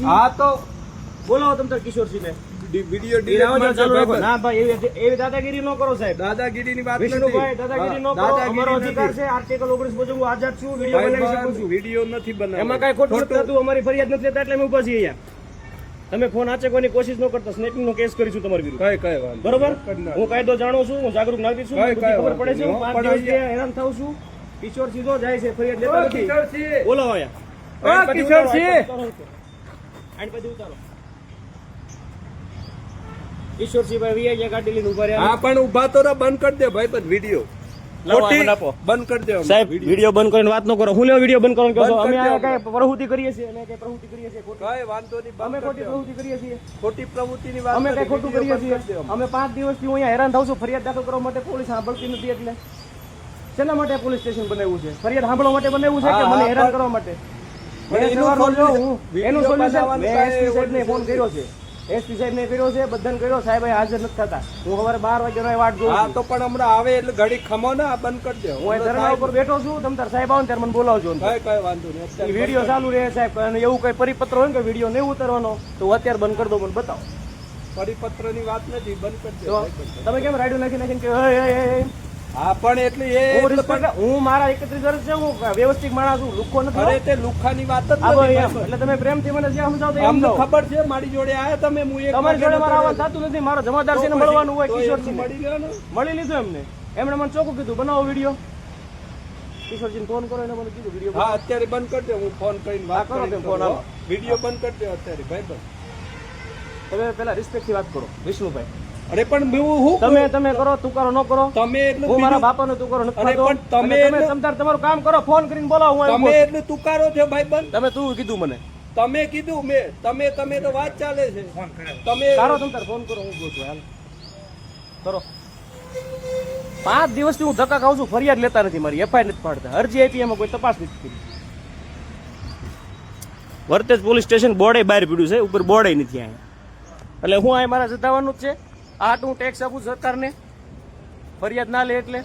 હા તો બોલાવો તમે કિશોરસિંહ ને વિડીયો ના ભાઈ એવી દાદાગીરી ન કરો સાહેબ. દાદાગીરી ની વાત વિષ્ણુભાઈ દાદાગીરી ન કરો. અમારો અધિકાર છે. આર્ટિકલ 19 મુજબ હું આઝાદ છું. વિડીયો બનાવી શકું છું. વિડીયો નથી બનાવવાનો. એમાં કઈ ખોટું નથી. અમારી ફરિયાદ નથી લેતા એટલે અમે ઉભા છીએ અહીંયા. તમે ફોન આચકવાની કોશિશ ન કરતા સ્નેચિંગ નો કેસ કરીશું તમારી વિરુદ્ધ. કઈ વાત બરોબર. હું કાયદો જાણું છું. હું જાગૃત નાગરિક છું. ખબર પડે છે. હું 5 દિવસથી હેરાન થાઉં છું. કિશોર સીધો જાય છે. ફરિયાદ લેતા નથી. બોલો અહીંયા કિશોરસિંહ આણ પછી ઉતારો. ઈશ્વરસિંહભાઈ વીઆઈ ગાડી લઈને ઉભા રહ્યા. હા પણ ઉભા તો બંધ કરી દે ભાઈ. પણ વિડીયો બંધ કરી દે સાહેબ. વિડીયો બંધ કરીને વાત ન કરો. હું લેવો વિડીયો બંધ કરવાનું કહો છો? અમે કઈ પ્રવૃત્તિ કરીએ છીએ? અમે કઈ પ્રવૃત્તિ કરીએ છીએ? કઈ વાંધો નહીં. અમે ખોટી પ્રવૃત્તિ કરીએ છીએ? ખોટી પ્રવૃત્તિની વાત અમે કઈ ખોટું કરીએ છીએ? અમે 5 દિવસથી હું અહીંયા હેરાન થાઉં છું. ફરિયાદ દાખલ કરવા માટે પોલીસ સાંભળતી નથી. એટલે શેના માટે પોલીસ સ્ટેશન બનાવ્યું છે? ફરિયાદ સાંભળવા માટે બનાવ્યું છે કે મને હેરાન કરવા માટે? એનું સોલ્યુશન મેં એસપી સાહેબને ફોન કર્યો છે. એસપી સાહેબ ને કર્યો છે. બધાને કર્યો. સાહેબ હાજર નથી થતા. હું સવારે 12 વાગ્યાનો વાટ જોઉં. હા તો પણ હમણાં આવે એટલે ઘડી ખમો ને બંધ કરી દે. હું ધરણા ઉપર બેઠો છું. તમે તાર સાહેબ આવો ત્યારે મને બોલાવજો. કઈ વાંધો નહીં. વિડીયો ચાલુ રહે સાહેબ. અને એવું કઈ પરિપત્ર હોય ને કે વિડીયો નહીં ઉતારવાનો તો અત્યારે બંધ કરી દો. મને બતાવો. પરિપત્ર ની વાત નથી. બંધ કરી દો. તમે કેમ રાડ્યું નાખીને કે હા પણ એટલે હું મારા 31 વર્ષ છે. હું વ્યવસ્થિત માણસ છું. લુખ્ખો નથી. અરે તે લુખ્ખાની વાત જ નથી. એટલે તમે પ્રેમથી મને જે સમજાવો અમને ખબર છે. મારી જોડે આયા તમે. હું તમારી જોડે મારા આવા થતું નથી. મારો જમાદાર છે ને મળવાનું હોય. કિશોરસિંહ મળી લીધું એમને. એમણે મને ચોખ્ખું કીધું બનાવો વિડીયો. કિશોરસિંહ ફોન કરો એને મને કીધું વિડીયો. હા અત્યારે બંધ કરી દે. હું ફોન કરીને વાત કરો. ફોન આવો. વિડીયો બંધ કરી દે અત્યારે ભાઈ. તમે પેલા રિસ્પેક્ટથી વાત કરો વિષ્ણુભાઈ. અરે પણ તમે કરો તુકારો ન કરો. તમે એટલે હું મારા બાપાનો તુકારો નથી કરતો. તમે તમારું કામ કરો. ફોન કરીને બોલાવો. તમે એટલે તુકારો છો ભાઈ બંધ. તમે તું કીધું મને. તમે કીધું મેં. તમે તો વાત ચાલે છે. તમે સારો તમે ફોન કરો. હું બોલું હાલ કરો. 5 દિવસથી હું ધક્કા ખાઉં છું. ફરિયાદ લેતા નથી. મારી એફઆઈઆર નથી પાડતા. અરજી આપી એમાં કોઈ તપાસ નથી કરી. વર્તેજ પોલીસ સ્ટેશન બોર્ડે બહાર પીડ્યું છે. ઉપર બોર્ડે નથી અહીંયા. એટલે હું અહીં મારા જતાવાનું જ છે. આ હું ટેક્સ આપું સરકારને. ફરિયાદ ના લે એટલે